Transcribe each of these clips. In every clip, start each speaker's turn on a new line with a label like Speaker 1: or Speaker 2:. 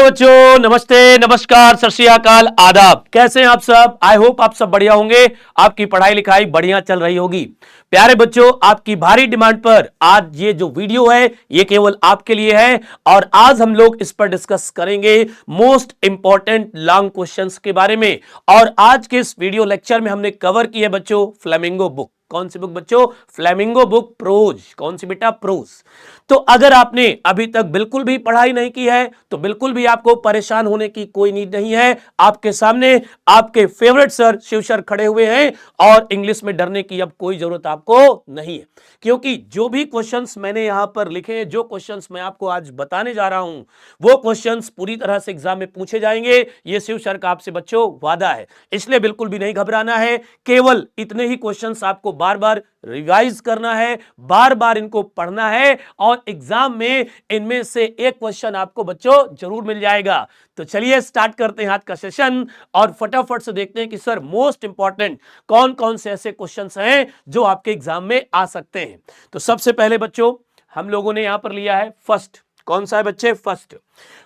Speaker 1: Hello बच्चों, नमस्ते, नमस्कार, सत श्री अकाल, आदाब। कैसे हैं आप सब? आई होप आप सब बढ़िया होंगे। आपकी पढ़ाई लिखाई बढ़िया चल रही होगी। प्यारे बच्चों, आपकी भारी डिमांड पर आज ये जो वीडियो है ये केवल आपके लिए है और आज हम लोग इस पर डिस्कस करेंगे मोस्ट इंपॉर्टेंट लॉन्ग क्वेश्चंस के बारे में। और आज के इस वीडियो लेक्चर में हमने कवर की है बच्चों फ्लेमिंगो बुक। कौन सी बुक बच्चों? Flamingo book prose. कौन सी बेटा? प्रोज। तो अगर आपने अभी तक बिल्कुल भी पढ़ाई नहीं की है तो बिल्कुल भी आपको परेशान होने की कोई नीड नहीं है। आपके सामने आपके फेवरेट सर शिव सर खड़े हुए हैं और इंग्लिश में डरने की अब कोई जरूरत आपको नहीं है, क्योंकि जो भी क्वेश्चंस मैंने यहां पर लिखे हैं, जो क्वेश्चंस मैं आपको आज बताने जा रहा हूं, वो क्वेश्चंस पूरी तरह से एग्जाम में पूछे जाएंगे। ये शिव सर का आपसे बच्चों वादा है, इसलिए बिल्कुल भी नहीं घबराना है। केवल इतने ही क्वेश्चंस आपको बार बार रिवाइज करना है, बार बार इनको पढ़ना है और एग्जाम में इनमें से एक क्वेश्चन आपको बच्चों जरूर मिल जाएगा। तो चलिए स्टार्ट करते हैं आज का सेशन और फटाफट से देखते हैं कि सर मोस्ट इंपॉर्टेंट कौन कौन से ऐसे क्वेश्चंस हैं जो आपके एग्जाम में आ सकते हैं। तो सबसे पहले बच्चों हम लोगों ने यहां पर लिया है फर्स्ट। कौन सा है बच्चे? फर्स्ट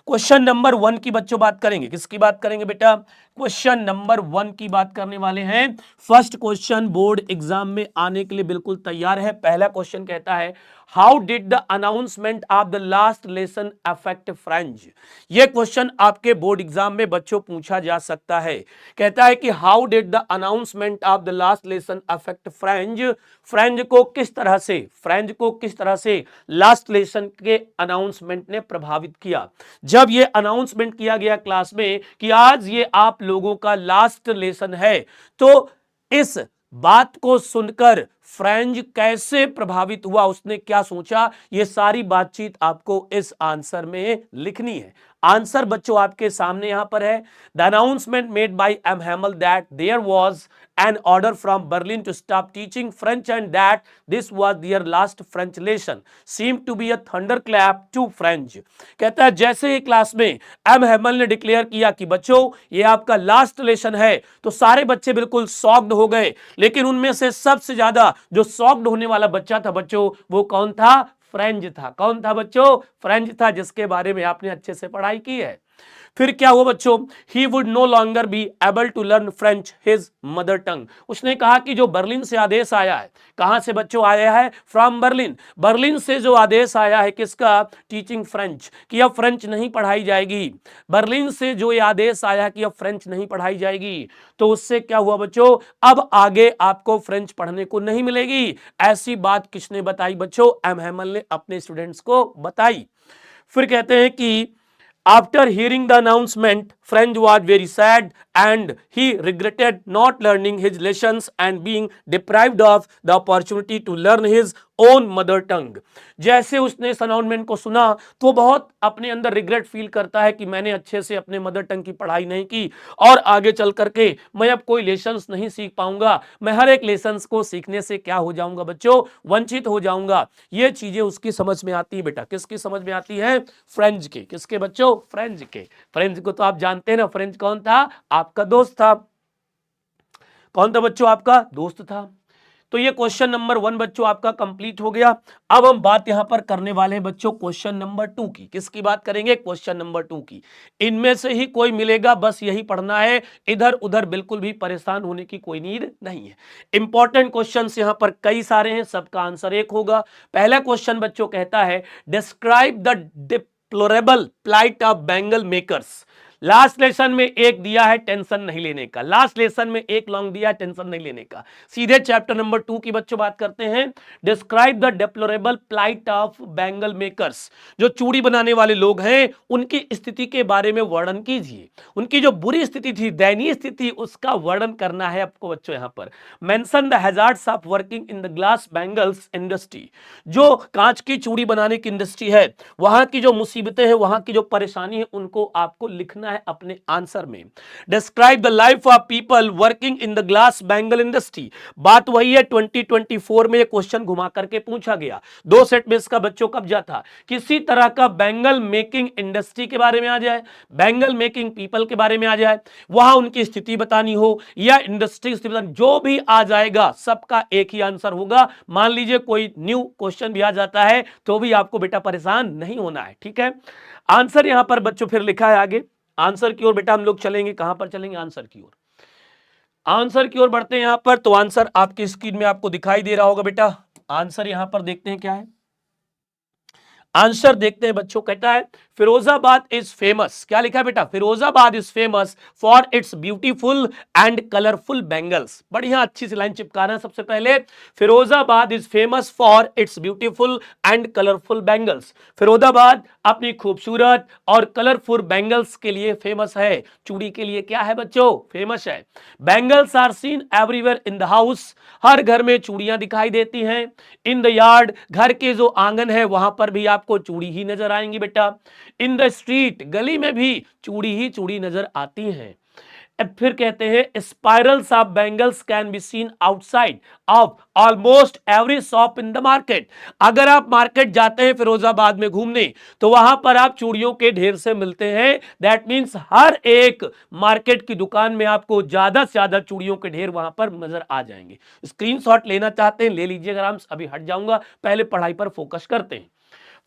Speaker 1: क्वेश्चन नंबर 1 की बच्चों बात करेंगे। किसकी बात करेंगे बेटा? क्वेश्चन नंबर 1 की बात करने वाले हैं। फर्स्ट क्वेश्चन बोर्ड एग्जाम में आने के लिए बिल्कुल तैयार है। पहला क्वेश्चन कहता है how did the announcement of the last lesson affect French. यह क्वेश्चन आपके बोर्ड एग्जाम में बच्चों पूछा जा सकता है। कहता है कि how did the announcement of the last lesson affect French. French को किस तरह से लास्ट लेसन के अनाउंसमेंट ने प्रभावित किया। जब ये अनाउंसमेंट किया गया क्लास में कि आज ये आप लोगों का लास्ट लेसन है, तो इस बात को सुनकर फ्रेंच कैसे प्रभावित हुआ, उसने क्या सोचा, ये सारी बातचीत आपको इस आंसर में लिखनी है। आंसर बच्चों आपके सामने यहां पर है। The announcement made by M Hamel that there was an order from Berlin to stop teaching French and that this was their last French lesson seemed to be a thunderclap to French। कहता है जैसे ही class में M हैमल ने declare किया कि बच्चों ये आपका लास्ट लेसन है, तो सारे बच्चे बिल्कुल शॉक्ड हो गए। लेकिन उनमें से सबसे ज्यादा जो शॉक्ड होने वाला बच्चा था बच्चों, वो कौन था? फ्रेंच था। कौन था बच्चों? फ्रेंच था, जिसके बारे में आपने अच्छे से पढ़ाई की है। फिर क्या हुआ बच्चों? He would no longer be able to learn French his mother tongue. उसने कहा कि जो बर्लिन से आदेश आया है, कहां से बच्चों आया है? From Berlin. बर्लिन से जो आदेश आया है किसका? टीचिंग फ्रेंच, कि अब फ्रेंच नहीं पढ़ाई जाएगी। बर्लिन से जो ये आदेश आया कि अब फ्रेंच नहीं पढ़ाई जाएगी, तो उससे क्या हुआ बच्चों? अब आगे आपको फ्रेंच पढ़ने को नहीं मिलेगी। ऐसी बात किसने बताई बच्चों? एम हैमल ने अपने स्टूडेंट्स को बताई। फिर कहते हैं कि after hearing the announcement, French was very sad and he regretted not learning his lessons and being deprived of the opportunity to learn his own mother tongue। जैसे उसने इस अनाउंसमेंट को सुना तो बहुत अपने अंदर रिग्रेट फील करता है कि मैंने अच्छे से अपने मदर टंग की पढ़ाई नहीं की और आगे चल करके मैं अब कोई लेसन्स नहीं सीख पाऊंगा। मैं हर एक लेसन्स को सीखने से क्या हो जाऊंगा बच्चों? वंचित हो जाऊंगा। ये चीजें उसकी समझ में आती है बेटा। किसकी समझ में आती है? फ्रेंच के। किसके बच्चों? फ्रेंच के। फ्रेंच को तो आप जानते हैं ना, फ्रेंच कौन था? आपका दोस्त था। कौन था बच्चों? आपका दोस्त था। तो ये क्वेश्चन नंबर 1 बच्चों आपका कंप्लीट हो गया। अब हम बात यहां पर करने वाले हैं बच्चों क्वेश्चन नंबर 2 की। किसकी बात करेंगे? क्वेश्चन नंबर 2 की। इनमें से ही कोई मिलेगा, बस यही पढ़ना है। इधर उधर बिल्कुल भी परेशान होने की कोई नीड नहीं है। इंपॉर्टेंट क्वेश्चंस यहां पर कई सारे हैं, सबका आंसर एक होगा। पहला क्वेश्चन बच्चों कहता है describe the deplorable plight of bangle makers. Last lesson में एक दिया है टेंशन नहीं लेने का। लास्ट लेसन में एक लॉन्ग दिया है टेंशन नहीं लेने का। सीधे चैप्टर नंबर 2 की बच्चों बात करते हैं। Describe the deplorable plight of bangle makers. जो चूड़ी बनाने वाले लोग हैं उनकी स्थिति के बारे में वर्णन कीजिए। उनकी जो बुरी स्थिति थी, दयनीय स्थिति, उसका वर्णन करना है आपको बच्चों। यहां पर mention the hazards of working in the glass bangles industry. जो कांच की चूड़ी बनाने की इंडस्ट्री है, वहां की जो मुसीबतें हैं, वहां की जो परेशानी है, उनको आपको लिखना है। है अपने आंसर में। Describe the life of people working in the glass bangle industry. बात वही है, 2024 में ये क्वेश्चन घुमा करके पूछा गया। 2 सेट में इसका बच्चों कब्जा था। किसी तरह का बैंगल मेकिंग इंडस्ट्री के बारे में आ जाए, बैंगल मेकिंग पीपल के बारे में आ जाए, वहां उनकी स्थिति बतानी हो या इंडस्ट्री स्थिति बतानी, जो भी आ जाएगा सबका एक ही आंसर होगा। मान लीजिए कोई न्यू क्वेश्चन भी आ जाता है तो भी आपको बेटा परेशान नहीं होना है, ठीक है। आंसर यहां पर बच्चों फिर लिखा है आगे। आंसर की ओर बेटा हम लोग चलेंगे, कहां पर चलेंगे? आंसर की ओर। आंसर की ओर बढ़ते हैं यहां पर। तो आंसर आपकी स्क्रीन में आपको दिखाई दे रहा होगा बेटा। आंसर यहां पर देखते हैं क्या है। आंसर देखते हैं बच्चों, कहता है फिरोजाबाद इज फेमस। क्या लिखा है बेटा? Firozabad is famous for its beautiful and colourful bangles. बढ़िया अच्छी सी लाइन चिपकाना है सबसे पहले। Firozabad is famous for its beautiful and colourful bangles. Firozabad अपनी खूबसूरत और कलरफुल बैंगल्स के लिए फेमस है। चूड़ी के लिए क्या है बच्चों? फेमस है। Bangles are seen everywhere in the house. हर घर में चूड़ियां दिखाई देती हैं। इन द यार्ड, घर के जो आंगन है वहां पर भी आपको चूड़ी ही नजर आएंगी बेटा। इन द स्ट्रीट, गली में भी चूड़ी ही चूड़ी नजर आती हैं। अब फिर कहते हैं spirals of bangles can be seen outside of almost every shop in the market. अगर आप मार्केट जाते हैं फिरोजाबाद में घूमने तो वहां पर आप चूड़ियों के ढेर से मिलते हैं। दैट मीन्स हर एक मार्केट की दुकान में आपको ज्यादा से ज्यादा चूड़ियों के ढेर वहां पर नजर आ जाएंगे। स्क्रीनशॉट लेना चाहते हैं ले लीजिएगा आराम से, अभी हट जाऊंगा, पहले पढ़ाई पर फोकस करते हैं।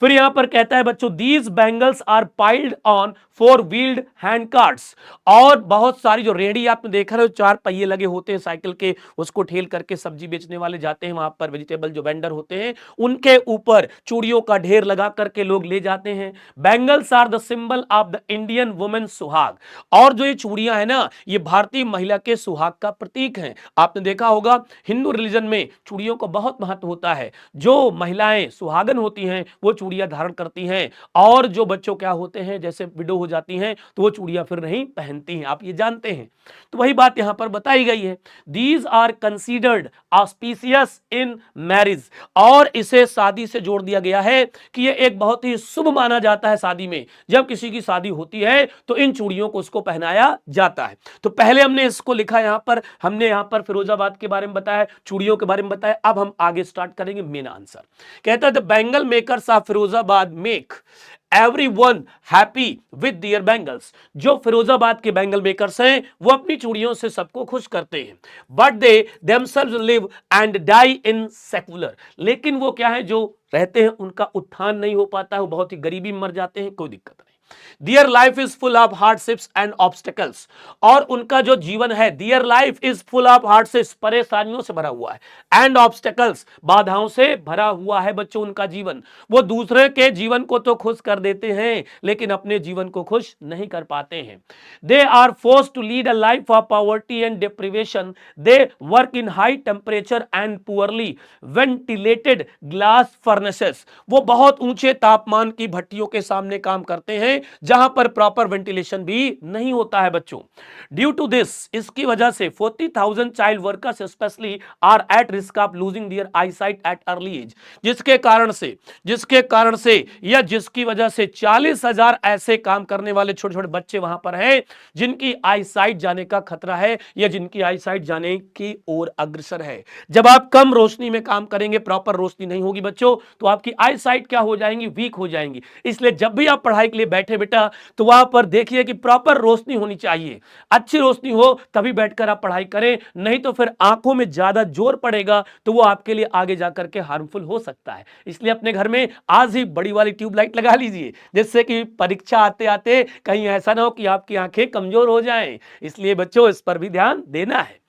Speaker 1: फिर यहां पर कहता है बच्चों these bangles are piled on 4 wheeled hand carts. और बहुत सारी जो रेहड़ी आपने देखा है 4 पहिए लगे होते हैं साइकिल के, उसको ठेल करके सब्जी बेचने वाले जाते हैं वहां पर, वेजिटेबल जो वेंडर होते हैं उनके ऊपर चूड़ियों का ढेर लगा करके लोग ले जाते हैं। Bangles are the symbol of the Indian women suhag. और जो ये चूड़ियां है ना ये भारतीय महिला के सुहाग का प्रतीक है। आपने देखा होगा हिंदू रिलीजन में चूड़ियों का बहुत महत्व होता है। जो महिलाएं सुहागन होती हैं वो चूड़ियां धारण करती हैं, और जो बच्चों क्या होते हैं जैसे विडो हो जाती हैं तो वो चूड़ियां फिर नहीं पहनती हैं, आप ये जानते हैं। तो वही बात यहां पर बताई गई है। These are considered auspicious in marriage. और इसे शादी से जोड़ दिया गया है कि ये एक बहुत ही शुभ माना जाता है शादी में। जब किसी की शादी होती है तो इन चूड़ियों को उसको पहनाया जाता है। तो पहले हमने इसको लिखा यहां पर, हमने यहां पर फिरोजाबाद के बारे में बताया, चूड़ियों के बारे में बताया। अब हम आगे स्टार्ट करेंगे मेन आंसर। कहता है the bangle makers of Firozabad make everyone happy with their bangles. जो फिरोजाबाद के बैंगल मेकर्स हैं वो अपनी चूड़ियों से सबको खुश करते हैं। But they themselves live and die in squalor. लेकिन वो क्या है जो रहते हैं उनका उत्थान नहीं हो पाता है, वो बहुत ही गरीबी में मर जाते हैं, कोई दिक्कत नहीं। Their life is full of hardships and obstacles। और उनका जो जीवन है their life is full of hardships, परेशानियों से भरा हुआ है, and obstacles, बाधाओं से भरा हुआ है बच्चों उनका जीवन। वो दूसरे के जीवन को तो खुश कर देते हैं लेकिन अपने जीवन को खुश नहीं कर पाते हैं। They are forced to lead a life of poverty and deprivation। They work in high temperature and poorly ventilated glass furnaces। वो बहुत ऊंचे तापमान की भट्टियों के सामने काम करते हैं जहां पर प्रॉपर वेंटिलेशन भी नहीं होता है बच्चों। ड्यू टू दिस, इसकी वजह से 40,000 child workers specially are at risk of losing their eyesight at early age. जिसके कारण से या जिसकी वजह से 40,000 ऐसे काम करने वाले छोटे छोटे बच्चे वहां पर हैं जिनकी आईसाइट जाने का खतरा है या जिनकी आईसाइट जाने की ओर अग्रसर है। जब आप कम रोशनी में काम करेंगे, प्रॉपर रोशनी नहीं होगी बच्चों, तो आपकी आईसाइट क्या हो जाएंगी? वीक हो जाएंगी। इसलिए जब भी आप पढ़ाई के लिए बैठे बेटा तो वहां पर देखिए कि प्रॉपर रोशनी होनी चाहिए। अच्छी रोशनी हो तभी बैठकर आप पढ़ाई करें, नहीं तो फिर आंखों में ज्यादा जोर पड़ेगा तो वो आपके लिए आगे जाकर के हार्मफुल हो सकता है। इसलिए अपने घर में आज ही बड़ी वाली ट्यूबलाइट लगा लीजिए जिससे कि परीक्षा आते आते कहीं ऐसा ना हो कि आपकी आंखें कमजोर हो जाएं। इसलिए बच्चों इस पर भी ध्यान देना है।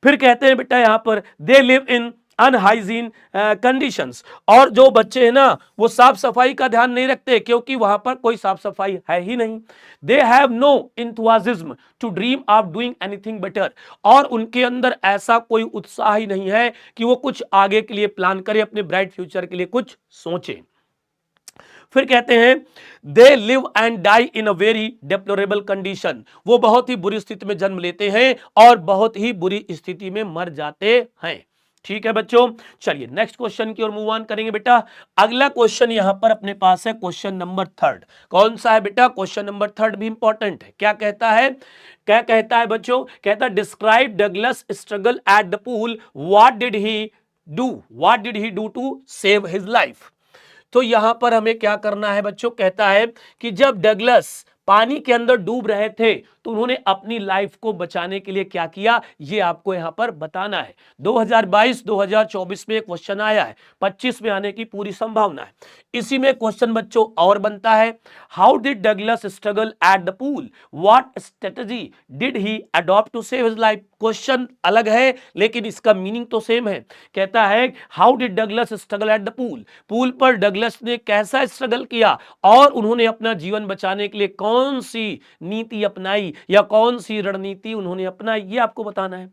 Speaker 1: फिर कहते हैं बेटा यहां पर दे लिव इन अनहाइजीन कंडीशंस। और जो बच्चे हैं ना वो साफ सफाई का ध्यान नहीं रखते क्योंकि वहां पर कोई साफ सफाई है ही नहीं। They have no enthusiasm to dream of doing anything better. और उनके अंदर ऐसा कोई उत्साह ही नहीं है कि वो कुछ आगे के लिए प्लान करे, अपने ब्राइट फ्यूचर के लिए कुछ सोचे। फिर कहते हैं they live and die in a very deplorable condition. वो बहुत ही बुरी स्थिति में जन्म लेते हैं और बहुत ही बुरी स्थिति में मर जाते हैं। ठीक है बच्चों, चलिए नेक्स्ट क्वेश्चन की ओर मूव ऑन करेंगे बेटा। अगला क्वेश्चन यहां पर अपने पास है क्वेश्चन नंबर थर्ड। कौन सा है बेटा? क्वेश्चन नंबर थर्ड भी इंपॉर्टेंट है। क्या कहता है? क्या कहता है बच्चों? कहता है describe Douglas struggle at the pool, what did he do to save his life. तो यहां पर हमें क्या करना है बच्चों? कहता है कि जब डगलस पानी के अंदर डूब रहे थे तो उन्होंने अपनी लाइफ को बचाने के लिए क्या किया, ये आपको यहां पर बताना है। 2022-2024 में एक क्वेश्चन आया है, 25 में आने की पूरी संभावना है। इसी में क्वेश्चन बच्चों और बनता है, how did Douglas struggle at the pool, what strategy did he adopt to save his life. Question अलग है लेकिन इसका मीनिंग तो सेम है। कहता है how did Douglas struggle at the pool, pool पर डगलस ने कैसा स्ट्रगल किया और उन्होंने अपना जीवन बचाने के लिए कौन सी नीति अपनाई या कौन सी रणनीति उन्होंने अपनाई, ये आपको बताना है।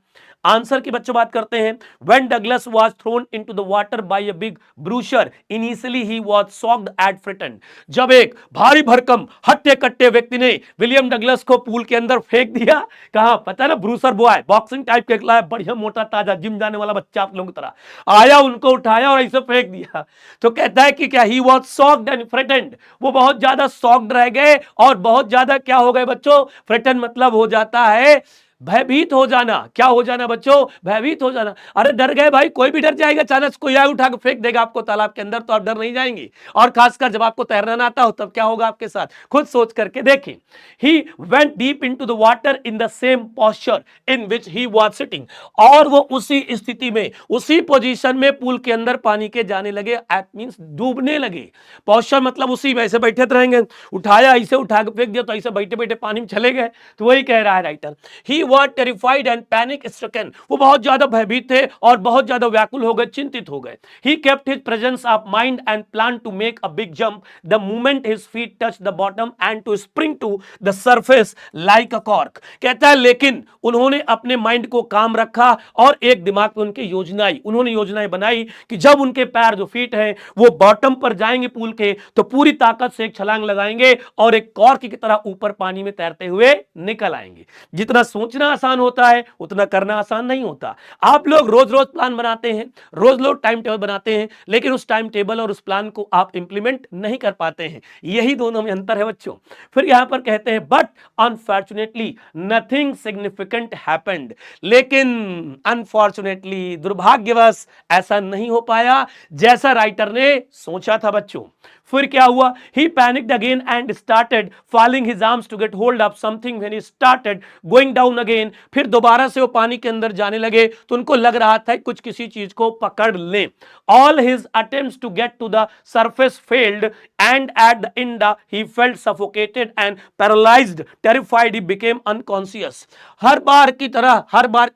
Speaker 1: आंसर की बच्चों बात करते हैं। When Douglas was thrown into the water by a big bruiser, initially he was shocked and frightened. जब एक भारी भरकम हट्टे कट्टे व्यक्ति ने विलियम डगलस को पूल के अंदर फेंक दिया, कहा पता है ना, ब्रूसर बॉय, बॉक्सिंग टाइप के बढ़िया मोटा ताजा जिम जाने वाला बच्चा आप लोगों की तरह आया, उनको उठाया और ऐसे फेंक दिया। तो कहता है कि क्या ही वॉज शॉक्ड एंड फ्रेटेंड, वो बहुत ज्यादा शॉक्ड रह गए और बहुत ज्यादा क्या हो गए बच्चों? फ्रेटन मतलब हो जाता है भयभीत हो जाना। क्या हो जाना बच्चों? भयभीत हो जाना। अरे डर गए भाई, कोई भी डर जाएगा, अचानक कोई आए उठा के फेंक देगा आपको तालाब के अंदर तो आप डर नहीं जाएंगे। और खासकर जब आपको तैरना ना आता हो तब क्या होगा आपके साथ, खुद सोच करके देखें। He went deep into the water in the same posture in which he was sitting, और वो उसी स्थिति में, उसी पोजीशन में पूल के अंदर पानी के जाने लगे। एट मींस डूबने लगे। पोस्चर मतलब उसी में ऐसे बैठे रहेंगे, उठाया ऐसे उठा के फेंक दिया तो ऐसे बैठे बैठे पानी में चले गए। तो वही कह रहा है writer, he was terrified and panic stricken, वो बहुत ज्यादा भयभीत थे और बहुत ज्यादा व्याकुल हो गए, चिंतित हो गए। He kept his presence of mind and plan to make a big jump the moment his feet touch the bottom and to spring to the surface like a cork. कहता है लेकिन उन्होंने अपने माइंड को काम रखा और एक दिमाग में उनकी उन्होंने योजनाएं बनाई कि जब उनके पैर जो फीट हैं वो बॉटम पर जाएंगे पूल के, तो पूरी ताकत से एक छलांग लगाएंगे और एक कॉर्क की तरह ऊपर पानी में तैरते हुए निकल आएंगे। जितना सोचना आसान होता है उतना करना आसान नहीं होता। आप लोग रोज रोज प्लान बनाते हैं, रोज लोग टाइम टेबल बनाते हैं, लेकिन उस टाइम टेबल और उस प्लान को आप इंप्लीमेंट नहीं कर पाते हैं। यही दोनों में अंतर है बच्चों। फिर यहां पर कहते हैं but unfortunately nothing significant happened, लेकिन अनफॉर्चुनेटली दुर्भाग्यवश ऐसा नहीं हो पाया जैसा राइटर ने सोचा था बच्चों। फिर क्या हुआ? he panicked again and started falling his arms to get hold of something when he started going down again। फिर दोबारा से वो पानी के अंदर जाने लगे तो उनको लग रहा था कुछ किसी चीज को पकड़ लें। all his attempts to get to the surface failed and at the end he felt suffocated and paralyzed, terrified, he became unconscious। हर बार की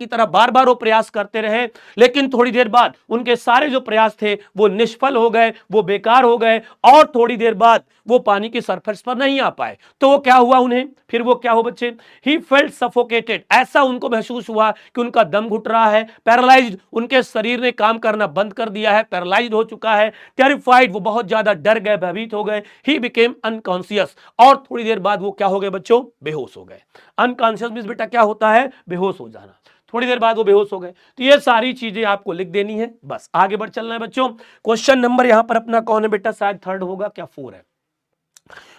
Speaker 1: तरह बार बार वो प्रयास करते रहे, लेकिन थोड़ी देर बाद उनके सारे जो प्रयास थे वो निष्फल हो गए, वो बेकार हो गए और थोड़ी देर बाद वो पानी की सरफेस पर नहीं आ पाए। तो वो क्या हुआ उन्हें? फिर वो क्या हो बच्चे? ही फेल्ट सफोकेटेड, ऐसा उनको महसूस हुआ कि उनका दम घुट रहा है। पैरालाइज्ड, उनके शरीर ने काम करना बंद कर दिया है, पैरालाइज्ड हो चुका है। टेरिफाइड, वो बहुत ज्यादा डर गए, भयभीत हो गए। ही बिकेम अनकॉन्शियस, और थोड़ी देर बाद वो क्या हो गए बच्चों? बेहोश हो गए। अनकॉन्शियस मींस बेटा क्या होता है? बेहोश हो जाना। थोड़ी देर बाद वो बेहोश हो गए। तो ये सारी चीजें आपको लिख देनी है, बस आगे बढ़ चलना है बच्चों। क्वेश्चन नंबर यहां पर अपना कौन है बेटा? शायद थर्ड होगा, क्या 4 है?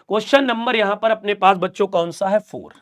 Speaker 1: क्वेश्चन नंबर यहां पर अपने पास बच्चों कौन सा है? 4।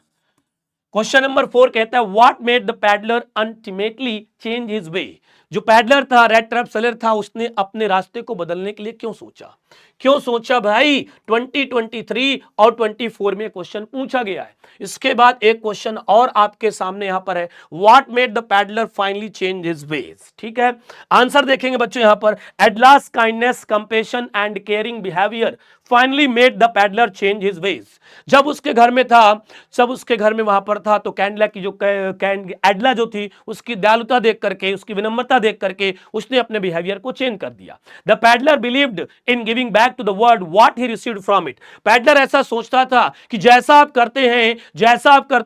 Speaker 1: क्वेश्चन नंबर 4 कहता है what made the peddler ultimately change his way. जो पैडलर था, रेड ट्रैप सेलर था, उसने अपने रास्ते को बदलने के लिए क्यों सोचा? क्यों सोचा भाई? 2023 और 24 में क्वेश्चन पूछा गया है। इसके बाद एक क्वेश्चन और आपके सामने यहां पर है, what made the peddler finally change his veg. ठीक है, आंसर देखेंगे बच्चों यहां पर, at last kindness, compassion and caring behaviour finally made the peddler change his veg. जब उसके घर में था, सब उसके घर में वहां पर था, तो कैंडला की जो एडला जो थी, उसकी दयालुता देख करके, उसकी विनम्रता देख करके उसने अपने बिहेवियर को चेंज कर दिया। The peddler believed in giving back to the world what he received from it. Peddler ऐसा सोचता था कि जैसा आप करते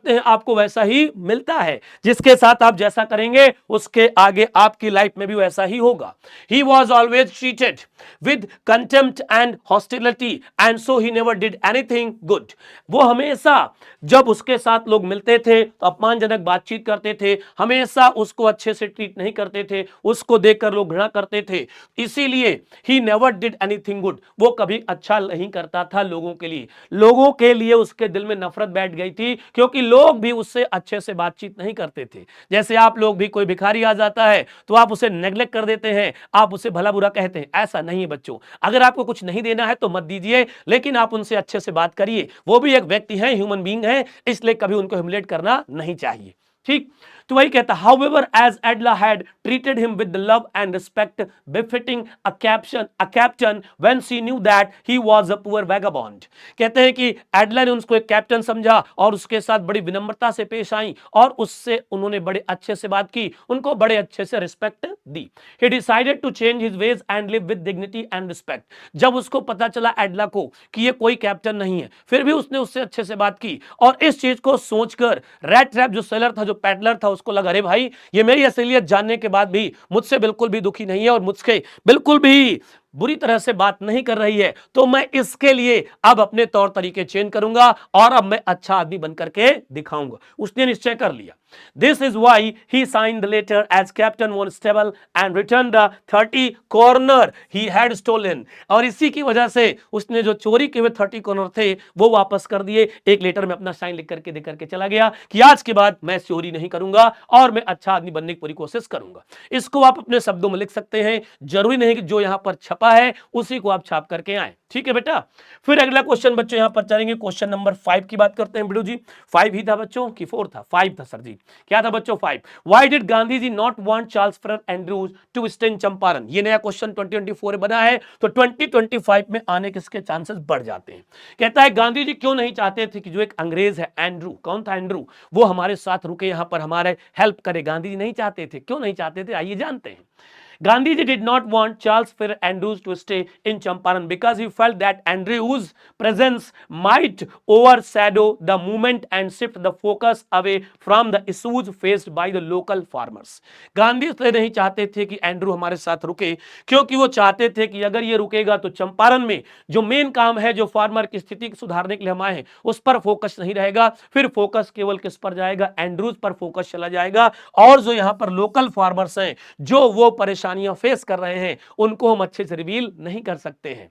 Speaker 1: हैं आपको वैसा ही मिलता है। जिसके साथ आप जैसा करेंगे उसके आगे आपकी लाइफ में भी वैसा ही होगा। He was always treated with contempt and hostility and so he never did anything good. वो हमेशा जब उसके साथ लोग मिलते थे तो अपमानजनक बातचीत करते थे, हमेशा उसको अच्छे से ट्रीट नहीं करते थे, उसको देखकर लोग घृणा करते थे, इसीलिए he never did anything good, वो कभी अच्छा नहीं करता था लोगों के लिए। लोगों के लिए उसके दिल में नफरत बैठ गई थी, क्योंकि लोग भी उससे अच्छे से बातचीत नहीं करते थे। जैसे आप लोग भी, कोई भिखारी आ जाता है तो आप उसे नेग्लेक्ट कर देते हैं, आप उसे भला बुरा कहते हैं। ऐसा नहीं है बच्चों, अगर आपको कुछ नहीं देना है तो मत दीजिए, लेकिन आप उनसे अच्छे से बात करिए। वो भी एक व्यक्ति है, ह्यूमन बीइंग है, इसलिए कभी उनको ह्यूमिलेट करना नहीं चाहिए। ठीक, तो वही कहता, however as Edla had treated him with love and respect befitting a captain when she knew that he was a poor vagabond. कहते हैं कि एडला ने उसको एक कैप्टन समझा और उसके साथ बड़ी विनम्रता से पेश आई और उससे उन्होंने बड़े अच्छे से बात की, उनको बड़े अच्छे से रिस्पेक्ट दी। He decided to change his ways and live with dignity and respect. जब उसको पता चला एडला को कि ये कोई कैप्टन नहीं है, फिर भी उसने उससे अच्छे से बात की, और इस चीज को सोचकर रैट ट्रैप जो सेलर था, जो पैडलर था, उसको लगा, अरे भाई ये मेरी असलियत जानने के बाद भी मुझसे बिल्कुल भी दुखी नहीं है और मुझसे बिल्कुल भी बुरी तरह से बात नहीं कर रही है, तो मैं इसके लिए अब अपने तौर तरीके चेंज करूंगा और अब मैं अच्छा आदमी बनकर के दिखाऊंगा। उसने निश्चय कर लिया। This is why he signed the letter as Captain Von Stable and returned the 30 corner he had stolen। और इसी की वजह से उसने जो चोरी के हुए 30 कॉर्नर थे वो वापस कर दिए। एक लेटर में अपना साइन लिख करके दे करके चला गया कि आज के बाद मैं चोरी नहीं करूंगा और मैं अच्छा आदमी बनने की पूरी कोशिश करूंगा। इसको आप अपने शब्दों में लिख सकते हैं, जरूरी नहीं कि जो यहां पर छपा है उसी को आप छाप करके आए। ठीक है बेटा। फिर अगला क्वेश्चन बच्चों यहां पर चलेंगे, क्वेश्चन नंबर 5 की बात करते हैं। बिडू जी 5 ही था बच्चों कि 4 था? 5 था सर जी। क्या था बच्चों? 5। Why did Gandhi ji not want Charles Freer Andrews to stay in Champaran? ये नया क्वेश्चन 2024 में बना है, तो 2025 में आने के इसके चांसेस बढ़ जाते हैं। कहता है गांधी जी क्यों नहीं चाहते थे कि जो एक अंग्रेज है एंड्रू, कौन था एंड्रू, वो हमारे साथ रुके, यहां पर हमारे हेल्प करे। गांधी जी नहीं चाहते थे। क्यों नहीं चाहते थे, आइए जानते हैं। Gandhiji did not want Charles Fair Andrews to stay in Champaran because he felt that Andrews' presence might overshadow the movement and shift the focus away from the issues faced by the local farmers। Gandhi इसलिए नहीं चाहते थे कि Andrew हमारे साथ रुके, क्योंकि वो चाहते थे कि अगर ये रुकेगा तो चंपारण में जो मेन काम है, जो फार्मर की स्थिति सुधारने के लिए हम आए हैं, उस पर फोकस नहीं रहेगा। फिर फोकस केवल किस पर जाएगा? एंड्रूज पर फोकस चला जाएगा, और जो यहां पर लोकल फार्मर्स हैं, जो वो परेशानियां फेस कर रहे हैं, उनको हम अच्छे से रिवील नहीं कर सकते हैं।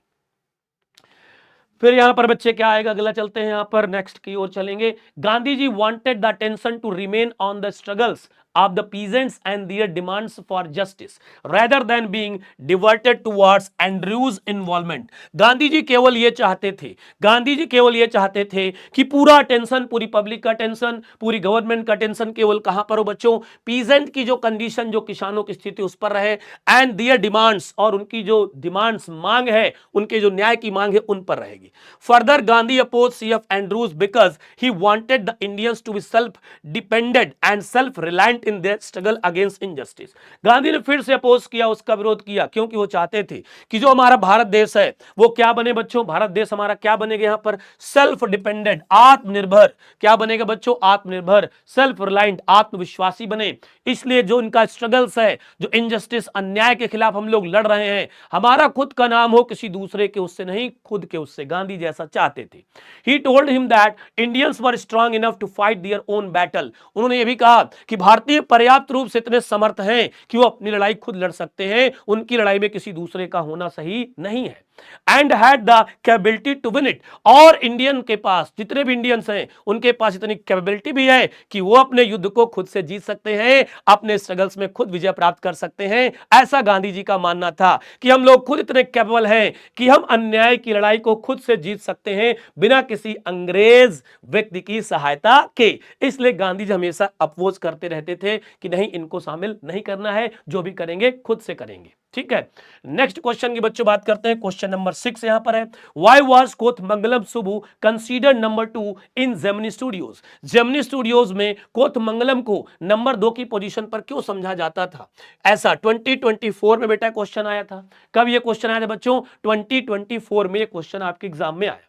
Speaker 1: फिर यहां पर बच्चे क्या आएगा, अगला चलते हैं, यहां पर नेक्स्ट की ओर चलेंगे। Gandhi ji wanted the attention to remain on the struggles of the peasants and their demands for justice rather than being diverted towards Andrews involvement। Gandhi ji केवल ये चाहते थे, गांधी जी केवल ये चाहते थे कि पूरा अटेंशन, पूरी पब्लिक का अटेंशन, पूरी गवर्नमेंट का अटेंशन केवल कहां पर हो बच्चों? पीजेंट की जो कंडीशन, जो किसानों की स्थिति, उस पर रहे, एंड देयर डिमांड्स, और उनकी जो डिमांड्स, मांग है, उनके जो न्याय की मांग है, उन पर रहेगी। Further Gandhi oppose CF Andrews because he wanted the Indians to be self dependent and self reliant in their struggle against injustice. Gandhi ने फिर से अपोज किया, उसका विरोध किया, क्योंकि वो चाहते थे कि जो हमारा भारत देश है वो क्या बने बच्चों? भारत देश हमारा क्या बनेगा? यहां पर सेल्फ डिपेंडेंट, आत्मनिर्भर। क्या बनेगा बच्चों? आत्मनिर्भर, सेल्फ रिलायंट, आत्मविश्वासी बने। इसलिए जो इनका स्ट्रगल्स है, जो इनजस्टिस, अन्याय के खिलाफ हम लोग लड़ रहे हैं, हमारा खुद का नाम हो, किसी दूसरे के उससे नहीं, खुद के उससे। गांधी जैसा चाहते थे। He told him that Indians were strong enough to fight their own battle. उन्होंने ये भी कहा कि भारतीय पर्याप्त रूप से इतने समर्थ हैं कि वो अपनी लड़ाई खुद लड़ सकते हैं, उनकी लड़ाई में किसी दूसरे का होना सही नहीं है। And had the capability to win it. और इंडियन के पास, जितने भी इंडियंस हैं, उनके पास इतनी कैपेबिलिटी भी है कि वो अपने युद्ध को खुद से जीत सकते हैं, अपने स्ट्रगल्स में खुद विजय प्राप्त कर सकते हैं। ऐसा गांधी जी का मानना था कि हम लोग खुद इतने कैपेबल हैं कि हम अन्याय की लड़ाई को खुद से जीत सकते हैं, बिना किसी अंग्रेज व्यक्ति की सहायता के। इसलिए गांधी जी हमेशा अपोज करते रहते थे कि नहीं, इनको शामिल नहीं करना है, जो भी करेंगे खुद से करेंगे। ठीक है। नेक्स्ट क्वेश्चन की बच्चों बात करते हैं। क्वेश्चन नंबर 6 यहां पर है, why was Kothamangalam Subbu considered number 2 in Gemini Studios? Gemini Studios में कोथमंगलम को नंबर 2 की पोजीशन पर क्यों समझा जाता था? ऐसा 2024 में बेटा क्वेश्चन आया था। कब ये क्वेश्चन आया था बच्चों? 2024 में ये क्वेश्चन आपके एग्जाम में आया।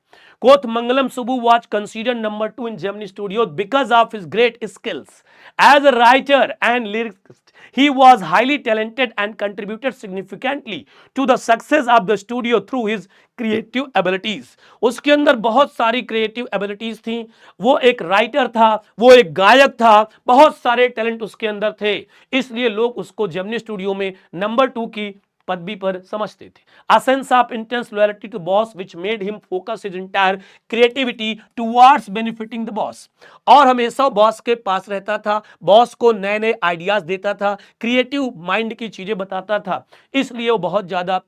Speaker 1: Kothmangalam Subbu was considered number 2 in Gemini Studios because of his great skills as a writer and lyricist. He was highly talented and contributed significantly to the success of the studio through his creative abilities. उसके अंदर बहुत सारी creative abilities थी, वो एक writer था, वो एक गायक था, बहुत सारे टैलेंट उसके अंदर थे, इसलिए लोग उसको जेमिनी स्टूडियो में नंबर 2 की पदवी पर समझते थे। A sense of intense loyalty to boss which made him focus his entire creativity towards benefiting the boss। और हमेशा बॉस के पास रहता था, बॉस को नए नए आइडियाज देता था, क्रिएटिव माइंड की चीजें बताता था, इसलिए वो बहुत ज्यादा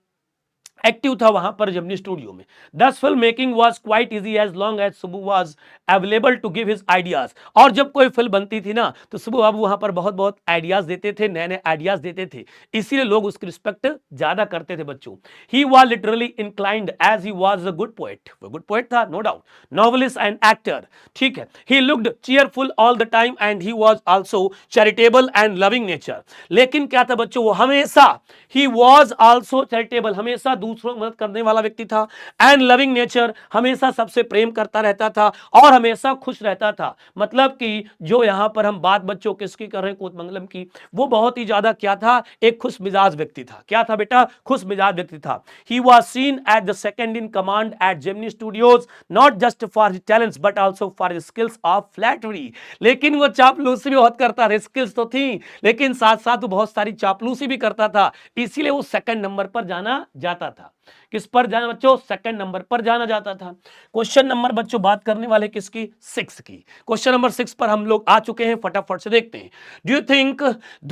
Speaker 1: एक्टिव था वहां पर जेमिनी स्टूडियो में। Thus film making was quite easy as long as Subbu was available to give his ideas. और जब कोई फिल्म बनती थी ना तो सुबू बाबू वहां पर बहुत बहुत आइडियाज देते थे, नए नए आइडियाज देते थे, इसीलिए लोग उसकी रिस्पेक्ट ज्यादा करते थे बच्चों। He was literally inclined as he was a good poet, वो गुड पोएट था no doubt, novelist and actor, ठीक है। He looked cheerful all the time and he was also charitable and loving nature. लेकिन क्या था बच्चों, वो हमेशा, ही वॉज ऑल्सो चैरिटेबल, हमेशा दूसरों की मदद करने वाला व्यक्ति था, एंड लविंग नेचर, हमेशा सबसे प्रेम करता रहता था और हमेशा खुश रहता था। मतलब कि जो यहां पर हम बात बच्चों किसकी कर रहे हैं, कोतमंगलम की, वो बहुत ही ज्यादा क्या था, एक खुश मिजाज व्यक्ति था। क्या था बेटा, खुश मिजाज व्यक्ति था। He was seen at the second in command eight Gemini studios not just for his talents but also for his skills of flattery. लेकिन वो चापलूसी भी बहुत करता था, स्किल्स तो थी लेकिन साथ साथ वो बहुत सारी चापलूसी भी करता था, इसीलिए वो सेकंड नंबर पर जाना जाता था। किस पर जाना बच्चों, सेकंड नंबर पर जाना जाता था। क्वेश्चन नंबर बच्चों बात करने वाले किसकी, 6 की। क्वेश्चन नंबर 6 पर हम लोग आ चुके हैं, फटाफट से देखते हैं। Do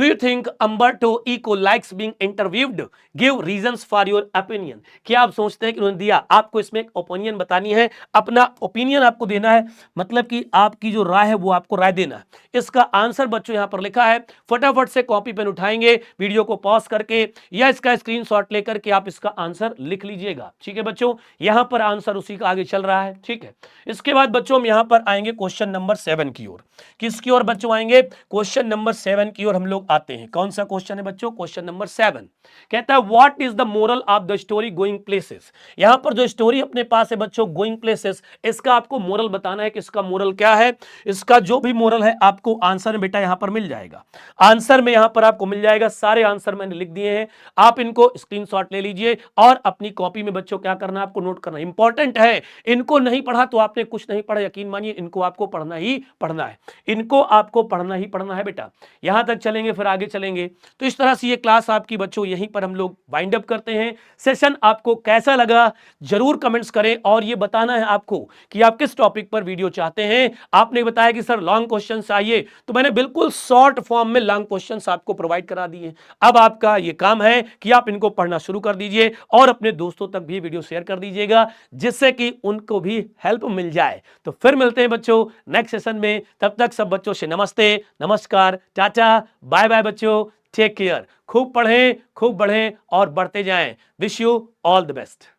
Speaker 1: you think Umberto Eco likes being interviewed, give reasons for your opinion. क्या आप सोचते हैं कि उन्होंने दिया, आपको इसमें एक ओपिनियन बतानी है, अपना ओपिनियन आपको देना है, मतलब कि आपकी जो राय है वो आपको राय देना है। इसका आंसर बच्चों यहां पर लिखा है, फटाफट से कॉपी पेन उठाएंगे, वीडियो को पॉज करके या इसका स्क्रीनशॉट लेकर के आप इसका आंसर लिख लीजिएगा, ठीक है बच्चों। यहां पर आंसर उसी का आगे चल रहा है, ठीक है। इसके बाद बच्चों हम यहां पर आएंगे क्वेश्चन नंबर 7 की ओर। किसकी ओर बच्चों आएंगे, क्वेश्चन नंबर 7 की ओर हम लोग आते हैं। कौन सा क्वेश्चन है बच्चों, क्वेश्चन नंबर 7 कहता है what is the moral of the story going places. यहां पर जो स्टोरी अपने पास है बच्चों गोइंग प्लेसेस, इसका आपको मोरल बताना है कि इसका मोरल क्या है। इसका जो भी मोरल है आपको आंसर में बेटा यहां पर मिल जाएगा, आंसर में यहां पर आपको मिल जाएगा। सारे आंसर मैंने लिख दिए हैं, आप इनको स्क्रीनशॉट ले लीजिए और अपनी कॉपी में बच्चों क्या करना है, आपको नोट करना इंपॉर्टेंट है। इनको नहीं पढ़ा तो आपने कुछ नहीं पढ़ा, यकीन मानिए इनको आपको पढ़ना ही पढ़ना है, इनको आपको पढ़ना ही पढ़ना है बेटा। यहां तक चलेंगे फिर आगे चलेंगे। तो इस तरह से ये क्लास आपकी बच्चों यहीं पर हम लोग वाइंड अप करते हैं। सेशन आपको कैसा लगा जरूर कमेंट्स करें और ये बताना है आपको कि आप किस टॉपिक पर वीडियो चाहते हैं। आपने बताया कि सर लॉन्ग क्वेश्चन चाहिए, तो मैंने बिल्कुल शॉर्ट फॉर्म में लॉन्ग क्वेश्चन आपको प्रोवाइड करा दिए। अब आपका ये काम है कि आप इनको पढ़ना शुरू कर दीजिए और अपने दोस्तों तक भी वीडियो शेयर कर दीजिएगा जिससे कि उनको भी हेल्प मिल जाए। तो फिर मिलते हैं बच्चों नेक्स्ट सेशन में, तब तक सब बच्चों से नमस्ते, नमस्कार, टाटा, बाय बाय बच्चों, टेक केयर। खूब पढ़ें, खूब बढ़ें और बढ़ते जाएं। Wish you all the best.